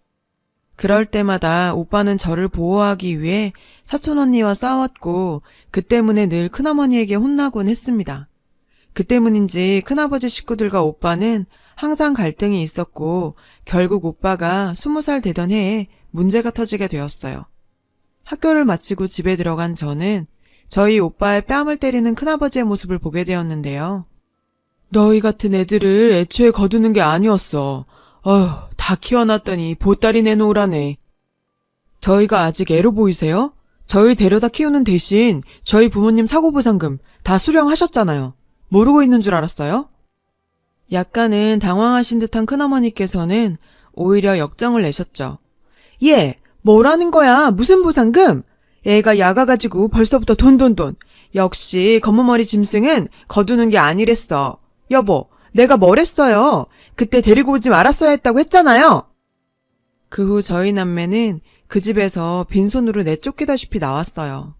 그럴 때마다 오빠는 저를 보호하기 위해 사촌 언니와 싸웠고 그 때문에 늘 큰어머니에게 혼나곤 했습니다. 그 때문인지 큰아버지 식구들과 오빠는 항상 갈등이 있었고 결국 오빠가 20살 되던 해에 문제가 터지게 되었어요. 학교를 마치고 집에 들어간 저는 저희 오빠의 뺨을 때리는 큰아버지의 모습을 보게 되었는데요. 너희 같은 애들을 애초에 거두는 게 아니었어. 어휴, 다 키워놨더니 보따리 내놓으라네. 저희가 아직 애로 보이세요? 저희 데려다 키우는 대신 저희 부모님 사고보상금 다 수령하셨잖아요. 모르고 있는 줄 알았어요? 약간은 당황하신 듯한 큰어머니께서는 오히려 역정을 내셨죠. 얘, 뭐라는 거야? 무슨 보상금? 애가 야가가지고 벌써부터 돈. 역시 검은머리 짐승은 거두는 게 아니랬어. 여보, 내가 뭘 했어요? 그때 데리고 오지 말았어야 했다고 했잖아요. 그 후 저희 남매는 그 집에서 빈손으로 내쫓기다시피 나왔어요.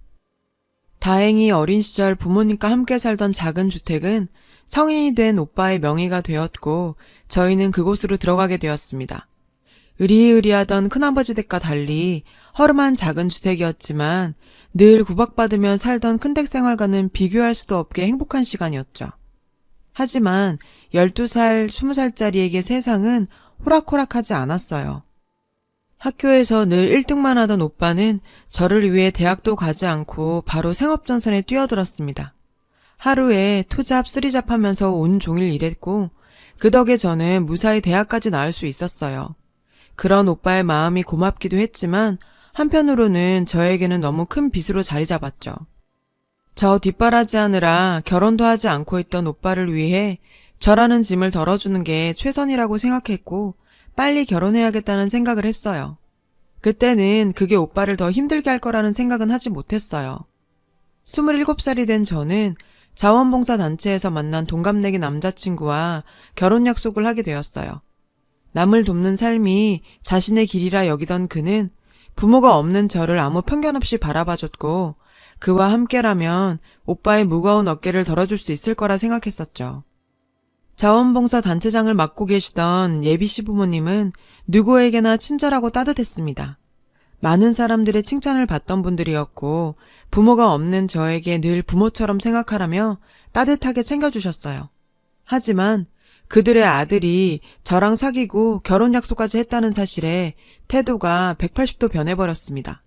다행히 어린 시절 부모님과 함께 살던 작은 주택은 성인이 된 오빠의 명의가 되었고 저희는 그곳으로 들어가게 되었습니다. 으리으리하던 큰아버지 댁과 달리 허름한 작은 주택이었지만 늘 구박받으며 살던 큰댁 생활과는 비교할 수도 없게 행복한 시간이었죠. 하지만 12살, 20살짜리에게 세상은 호락호락하지 않았어요. 학교에서 늘 1등만 하던 오빠는 저를 위해 대학도 가지 않고 바로 생업전선에 뛰어들었습니다. 하루에 투잡, 쓰리잡 하면서 온종일 일했고 그 덕에 저는 무사히 대학까지 나올 수 있었어요. 그런 오빠의 마음이 고맙기도 했지만 한편으로는 저에게는 너무 큰 빚으로 자리 잡았죠. 저 뒷바라지하느라 결혼도 하지 않고 있던 오빠를 위해 저라는 짐을 덜어주는 게 최선이라고 생각했고 빨리 결혼해야겠다는 생각을 했어요. 그때는 그게 오빠를 더 힘들게 할 거라는 생각은 하지 못했어요. 27살이 된 저는 자원봉사단체에서 만난 동갑내기 남자친구와 결혼 약속을 하게 되었어요. 남을 돕는 삶이 자신의 길이라 여기던 그는 부모가 없는 저를 아무 편견 없이 바라봐줬고 그와 함께라면 오빠의 무거운 어깨를 덜어줄 수 있을 거라 생각했었죠. 자원봉사 단체장을 맡고 계시던 예비 시부모님은 누구에게나 친절하고 따뜻했습니다. 많은 사람들의 칭찬을 받던 분들이었고 부모가 없는 저에게 늘 부모처럼 생각하라며 따뜻하게 챙겨주셨어요. 하지만 그들의 아들이 저랑 사귀고 결혼 약속까지 했다는 사실에 태도가 180도 변해버렸습니다.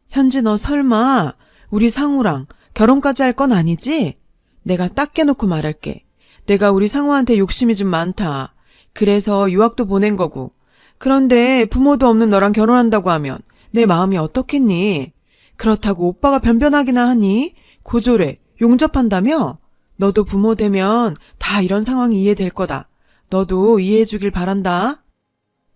현지 너 설마 우리 상우랑 결혼까지 할 건 아니지? 내가 딱 깨놓고 말할게. 내가 우리 상우한테 욕심이 좀 많다. 그래서 유학도 보낸 거고. 그런데 부모도 없는 너랑 결혼한다고 하면 내 마음이 어떻겠니? 그렇다고 오빠가 변변하기나 하니? 고졸해. 용접한다며? 너도 부모 되면 다 이런 상황이 이해될 거다. 너도 이해해주길 바란다.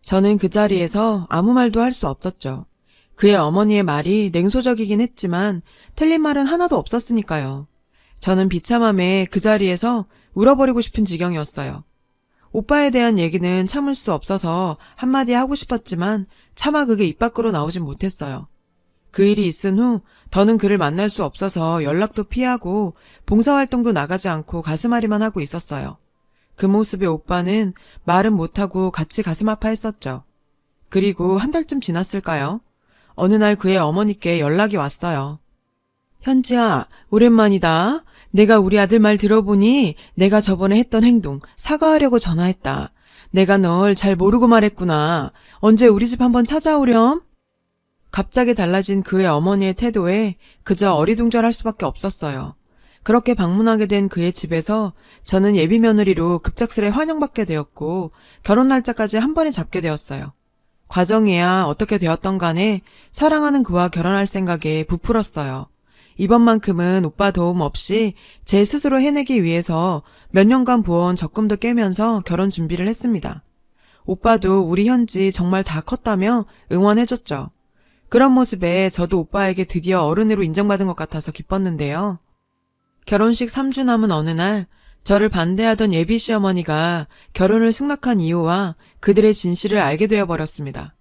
저는 그 자리에서 아무 말도 할 수 없었죠. 그의 어머니의 말이 냉소적이긴 했지만 틀린 말은 하나도 없었으니까요. 저는 비참함에 그 자리에서 울어버리고 싶은 지경이었어요. 오빠에 대한 얘기는 참을 수 없어서 한마디 하고 싶었지만 차마 그게 입 밖으로 나오진 못했어요. 그 일이 있은 후 더는 그를 만날 수 없어서 연락도 피하고 봉사활동도 나가지 않고 가슴앓이만 하고 있었어요. 그 모습에 오빠는 말은 못하고 같이 가슴 아파했었죠. 그리고 한 달쯤 지났을까요? 어느 날 그의 어머니께 연락이 왔어요. 현지야, 오랜만이다. 내가 우리 아들 말 들어보니 내가 저번에 했던 행동 사과하려고 전화했다. 내가 널 잘 모르고 말했구나. 언제 우리 집 한번 찾아오렴? 갑자기 달라진 그의 어머니의 태도에 그저 어리둥절할 수밖에 없었어요. 그렇게 방문하게 된 그의 집에서 저는 예비 며느리로 급작스레 환영받게 되었고 결혼 날짜까지 한 번에 잡게 되었어요. 과정이야 어떻게 되었던 간에 사랑하는 그와 결혼할 생각에 부풀었어요. 이번만큼은 오빠 도움 없이 제 스스로 해내기 위해서 몇 년간 부어온 적금도 깨면서 결혼 준비를 했습니다. 오빠도 우리 현지 정말 다 컸다며 응원해줬죠. 그런 모습에 저도 오빠에게 드디어 어른으로 인정받은 것 같아서 기뻤는데요. 결혼식 3주 남은 어느 날 저를 반대하던 예비 시어머니가 결혼을 승낙한 이유와 그들의 진실을 알게 되어버렸습니다.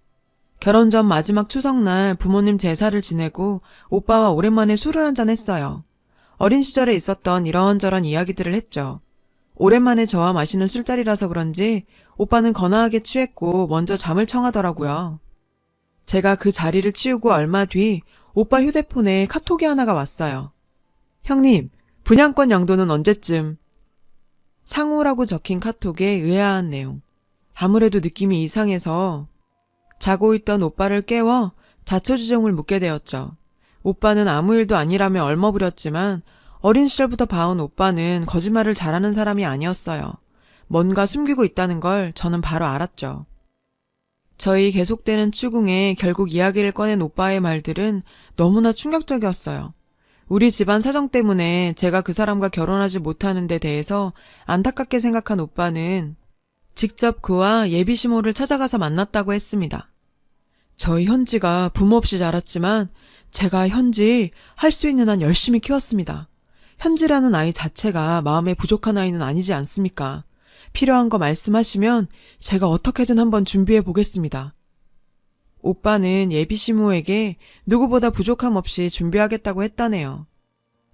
결혼 전 마지막 추석날 부모님 제사를 지내고 오빠와 오랜만에 술을 한잔 했어요. 어린 시절에 있었던 이런저런 이야기들을 했죠. 오랜만에 저와 마시는 술자리라서 그런지 오빠는 거나하게 취했고 먼저 잠을 청하더라고요. 제가 그 자리를 치우고 얼마 뒤 오빠 휴대폰에 카톡이 하나가 왔어요. 형님, 분양권 양도는 언제쯤? 상우라고 적힌 카톡에 의아한 내용. 아무래도 느낌이 이상해서 자고 있던 오빠를 깨워 자초지종을 묻게 되었죠. 오빠는 아무 일도 아니라며 얼머부렸지만 어린 시절부터 봐온 오빠는 거짓말을 잘하는 사람이 아니었어요. 뭔가 숨기고 있다는 걸 저는 바로 알았죠. 저희 계속되는 추궁에 결국 이야기를 꺼낸 오빠의 말들은 너무나 충격적이었어요. 우리 집안 사정 때문에 제가 그 사람과 결혼하지 못하는 데 대해서 안타깝게 생각한 오빠는 직접 그와 예비 시모를 찾아가서 만났다고 했습니다. 저희 현지가 부모 없이 자랐지만 제가 현지 할 수 있는 한 열심히 키웠습니다. 현지라는 아이 자체가 마음에 부족한 아이는 아니지 않습니까? 필요한 거 말씀하시면 제가 어떻게든 한번 준비해 보겠습니다. 오빠는 예비 시모에게 누구보다 부족함 없이 준비하겠다고 했다네요.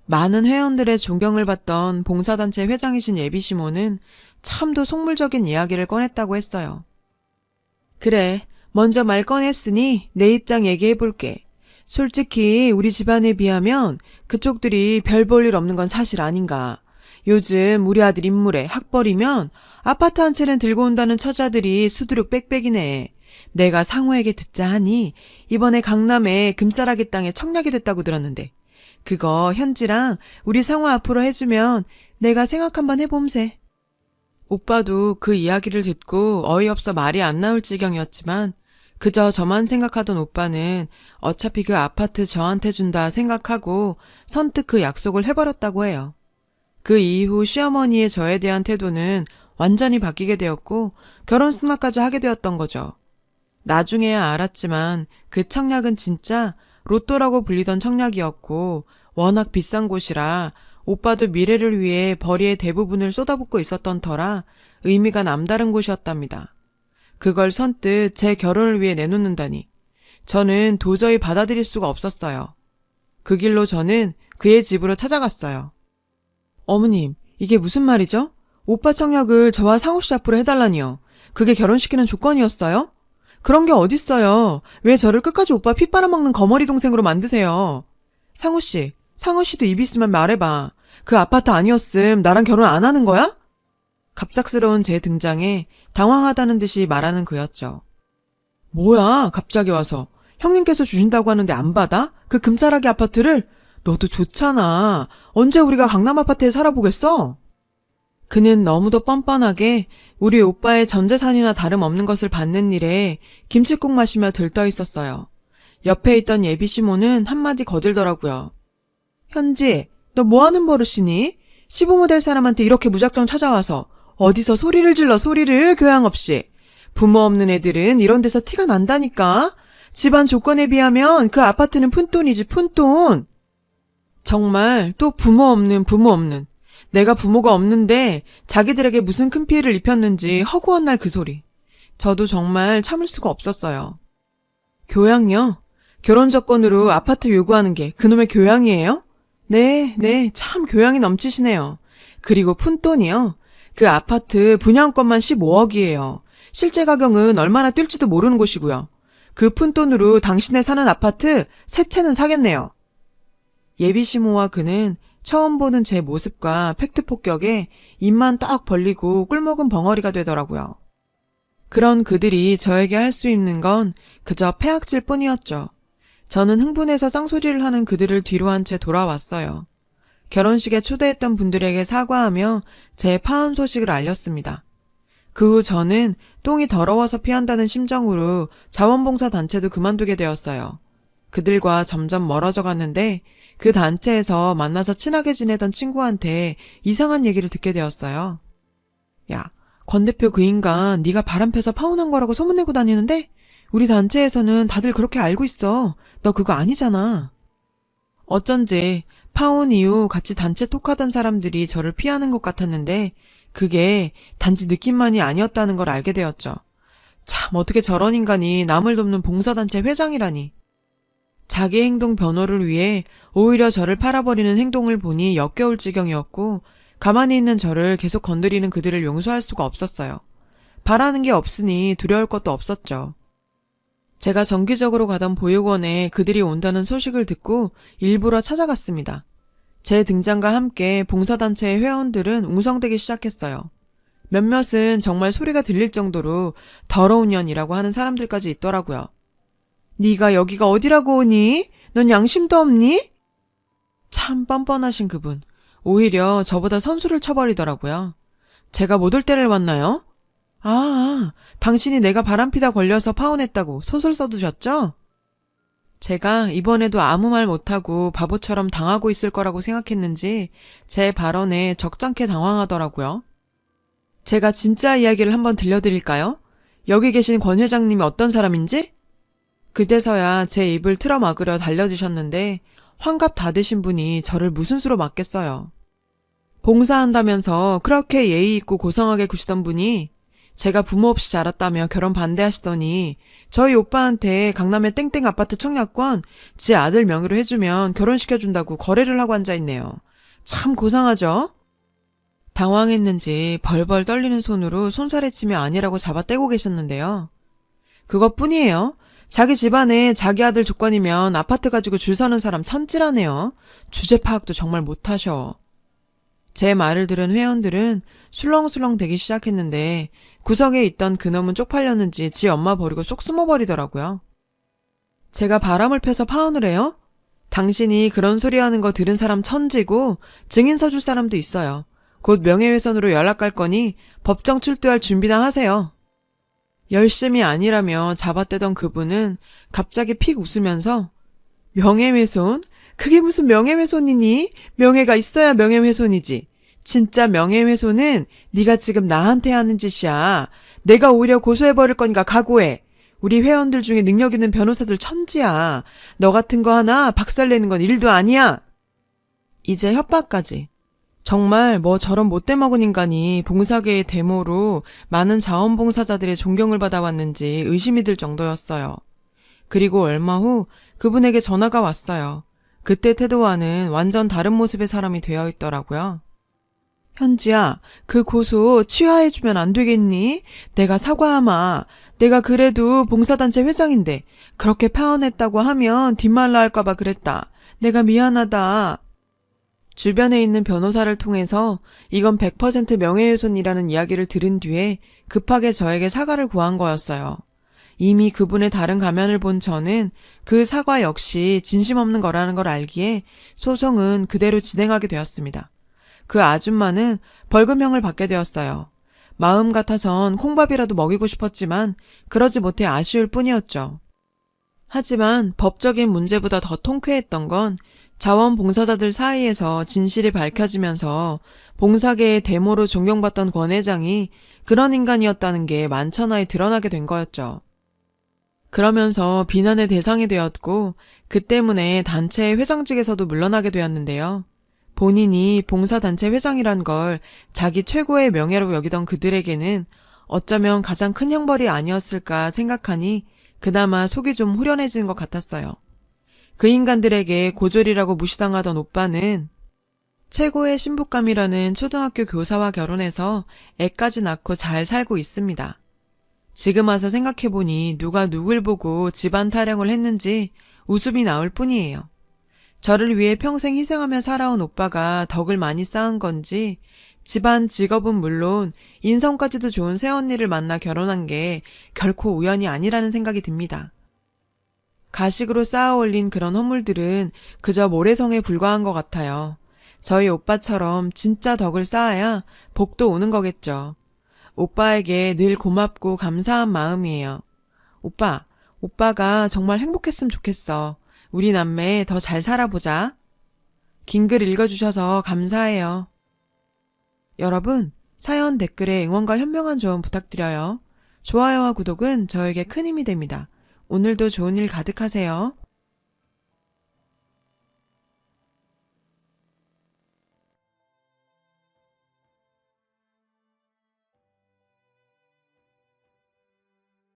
많은 회원들의 존경을 받던 봉사단체 회장이신 예비시모는 참도 속물적인 이야기를 꺼냈다고 했어요. 그래, 먼저 말 꺼냈으니 내 입장 얘기해볼게. 솔직히 우리 집안에 비하면 그쪽들이 별 볼 일 없는 건 사실 아닌가. 요즘 우리 아들 인물에 학벌이면 아파트 한 채는 들고 온다는 처자들이 수두룩 빽빽이네. 내가 상호에게 듣자 하니 이번에 강남에 금싸라기 땅에 청약이 됐다고 들었는데 그거 현지랑 우리 상호 앞으로 해주면 내가 생각 한번 해봄세. 오빠도 그 이야기를 듣고 어이없어 말이 안 나올 지경이었지만 그저 저만 생각하던 오빠는 어차피 그 아파트 저한테 준다 생각하고 선뜻 그 약속을 해버렸다고 해요. 그 이후 시어머니의 저에 대한 태도는 완전히 바뀌게 되었고 결혼 승낙까지 하게 되었던 거죠. 나중에야 알았지만 그 청약은 진짜 로또라고 불리던 청약이었고 워낙 비싼 곳이라 오빠도 미래를 위해 벌이의 대부분을 쏟아붓고 있었던 터라 의미가 남다른 곳이었답니다. 그걸 선뜻 제 결혼을 위해 내놓는다니 저는 도저히 받아들일 수가 없었어요. 그 길로 저는 그의 집으로 찾아갔어요. 어머님, 이게 무슨 말이죠? 오빠 청약을 저와 상우씨 앞으로 해달라니요. 그게 결혼시키는 조건이었어요? 그런 게 어딨어요. 왜 저를 끝까지 오빠 피 빨아먹는 거머리 동생으로 만드세요. 상우씨도 입 있으면 말해봐. 그 아파트 아니었음 나랑 결혼 안 하는 거야? 갑작스러운 제 등장에 당황하다는 듯이 말하는 그였죠. 뭐야 갑자기 와서. 형님께서 주신다고 하는데 안 받아? 그 금싸라기 아파트를? 너도 좋잖아. 언제 우리가 강남 아파트에 살아보겠어? 그는 너무도 뻔뻔하게 우리 오빠의 전 재산이나 다름없는 것을 받는 일에 김칫국 마시며 들떠 있었어요. 옆에 있던 예비시모는 한마디 거들더라고요. 현지, 너 뭐하는 버릇이니? 시부모 될 사람한테 이렇게 무작정 찾아와서 어디서 소리를 질러 소리를 교양 없이. 부모 없는 애들은 이런 데서 티가 난다니까. 집안 조건에 비하면 그 아파트는 푼돈이지 푼돈. 정말 또 부모 없는. 내가 부모가 없는데 자기들에게 무슨 큰 피해를 입혔는지 허구한 날 그 소리. 저도 정말 참을 수가 없었어요. 교양요? 결혼 조건으로 아파트 요구하는 게 그놈의 교양이에요? 네, 참 교양이 넘치시네요. 그리고 푼돈이요? 그 아파트 분양권만 15억이에요. 실제 가격은 얼마나 뛸지도 모르는 곳이고요. 그 푼돈으로 당신의 사는 아파트 3채는 사겠네요. 예비시모와 그는 처음 보는 제 모습과 팩트 폭격에 입만 딱 벌리고 꿀먹은 벙어리가 되더라고요. 그런 그들이 저에게 할 수 있는 건 그저 패악질 뿐이었죠. 저는 흥분해서 쌍소리를 하는 그들을 뒤로 한 채 돌아왔어요. 결혼식에 초대했던 분들에게 사과하며 제 파혼 소식을 알렸습니다. 그 후 저는 똥이 더러워서 피한다는 심정으로 자원봉사단체도 그만두게 되었어요. 그들과 점점 멀어져 갔는데 그 단체에서 만나서 친하게 지내던 친구한테 이상한 얘기를 듣게 되었어요. 야, 권 대표 그 인간 네가 바람펴서 파혼한 거라고 소문내고 다니는데 우리 단체에서는 다들 그렇게 알고 있어. 너 그거 아니잖아. 어쩐지 파혼 이후 같이 단체 톡하던 사람들이 저를 피하는 것 같았는데 그게 단지 느낌만이 아니었다는 걸 알게 되었죠. 참 어떻게 저런 인간이 남을 돕는 봉사단체 회장이라니. 자기 행동 변호를 위해 오히려 저를 팔아버리는 행동을 보니 역겨울 지경이었고 가만히 있는 저를 계속 건드리는 그들을 용서할 수가 없었어요. 바라는 게 없으니 두려울 것도 없었죠. 제가 정기적으로 가던 보육원에 그들이 온다는 소식을 듣고 일부러 찾아갔습니다. 제 등장과 함께 봉사단체의 회원들은 웅성대기 시작했어요. 몇몇은 정말 소리가 들릴 정도로 더러운 년이라고 하는 사람들까지 있더라고요. 네가 여기가 어디라고 오니? 넌 양심도 없니? 참 뻔뻔하신 그분. 오히려 저보다 선수를 쳐버리더라고요. 제가 못 올 때를 왔나요? 당신이 내가 바람피다 걸려서 파혼했다고 소설 써두셨죠? 제가 이번에도 아무 말 못하고 바보처럼 당하고 있을 거라고 생각했는지 제 발언에 적잖게 당황하더라고요. 제가 진짜 이야기를 한번 들려드릴까요? 여기 계신 권 회장님이 어떤 사람인지? 그제서야 제 입을 틀어막으려 달려드셨는데 환갑 다 드신 분이 저를 무슨 수로 막겠어요. 봉사한다면서 그렇게 예의 있고 고상하게 구시던 분이 제가 부모 없이 자랐다며 결혼 반대하시더니 저희 오빠한테 강남의 땡땡 아파트 청약권 지 아들 명의로 해주면 결혼시켜준다고 거래를 하고 앉아있네요. 참 고상하죠? 당황했는지 벌벌 떨리는 손으로 손사래치며 아니라고 잡아떼고 계셨는데요. 그것뿐이에요. 자기 집안에 자기 아들 조건이면 아파트 가지고 줄 서는 사람 천찌라네요. 주제 파악도 정말 못하셔. 제 말을 들은 회원들은 술렁술렁 대기 시작했는데 구석에 있던 그놈은 쪽팔렸는지 지 엄마 버리고 쏙 숨어버리더라고요. 제가 바람을 펴서 파혼을 해요? 당신이 그런 소리 하는 거 들은 사람 천지고 증인 서줄 사람도 있어요. 곧 명예훼손으로 연락갈 거니 법정 출두할 준비나 하세요. 열심히 아니라며 잡아떼던 그분은 갑자기 픽 웃으면서 명예훼손? 그게 무슨 명예훼손이니? 명예가 있어야 명예훼손이지. 진짜 명예훼손은 네가 지금 나한테 하는 짓이야. 내가 오히려 고소해버릴 거니까 각오해. 우리 회원들 중에 능력 있는 변호사들 천지야. 너 같은 거 하나 박살내는 건 일도 아니야. 이제 협박까지. 정말 뭐 저런 못돼 먹은 인간이 봉사계의 데모로 많은 자원봉사자들의 존경을 받아왔는지 의심이 들 정도였어요. 그리고 얼마 후 그분에게 전화가 왔어요. 그때 태도와는 완전 다른 모습의 사람이 되어 있더라고요. 현지야, 그 고소 취하해주면 안 되겠니? 내가 사과하마. 내가 그래도 봉사단체 회장인데 그렇게 파혼했다고 하면 뒷말로 할까봐 그랬다. 내가 미안하다. 주변에 있는 변호사를 통해서 이건 100% 명예훼손이라는 이야기를 들은 뒤에 급하게 저에게 사과를 구한 거였어요. 이미 그분의 다른 가면을 본 저는 그 사과 역시 진심 없는 거라는 걸 알기에 소송은 그대로 진행하게 되었습니다. 그 아줌마는 벌금형을 받게 되었어요. 마음 같아선 콩밥이라도 먹이고 싶었지만 그러지 못해 아쉬울 뿐이었죠. 하지만 법적인 문제보다 더 통쾌했던 건 자원봉사자들 사이에서 진실이 밝혀지면서 봉사계의 데모로 존경받던 권 회장이 그런 인간이었다는 게 만천하에 드러나게 된 거였죠. 그러면서 비난의 대상이 되었고 그 때문에 단체의 회장직에서도 물러나게 되었는데요. 본인이 봉사단체 회장이란 걸 자기 최고의 명예로 여기던 그들에게는 어쩌면 가장 큰 형벌이 아니었을까 생각하니 그나마 속이 좀 후련해진 것 같았어요. 그 인간들에게 고졸이라고 무시당하던 오빠는 최고의 신부감이라는 초등학교 교사와 결혼해서 애까지 낳고 잘 살고 있습니다. 지금 와서 생각해보니 누가 누굴 보고 집안 타령을 했는지 웃음이 나올 뿐이에요. 저를 위해 평생 희생하며 살아온 오빠가 덕을 많이 쌓은 건지 집안 직업은 물론 인성까지도 좋은 새언니를 만나 결혼한 게 결코 우연이 아니라는 생각이 듭니다. 가식으로 쌓아 올린 그런 허물들은 그저 모래성에 불과한 것 같아요. 저희 오빠처럼 진짜 덕을 쌓아야 복도 오는 거겠죠. 오빠에게 늘 고맙고 감사한 마음이에요. 오빠가 정말 행복했으면 좋겠어. 우리 남매 더 잘 살아보자. 긴 글 읽어주셔서 감사해요. 여러분, 사연 댓글에 응원과 현명한 조언 부탁드려요. 좋아요와 구독은 저에게 큰 힘이 됩니다. 오늘도 좋은 일 가득하세요.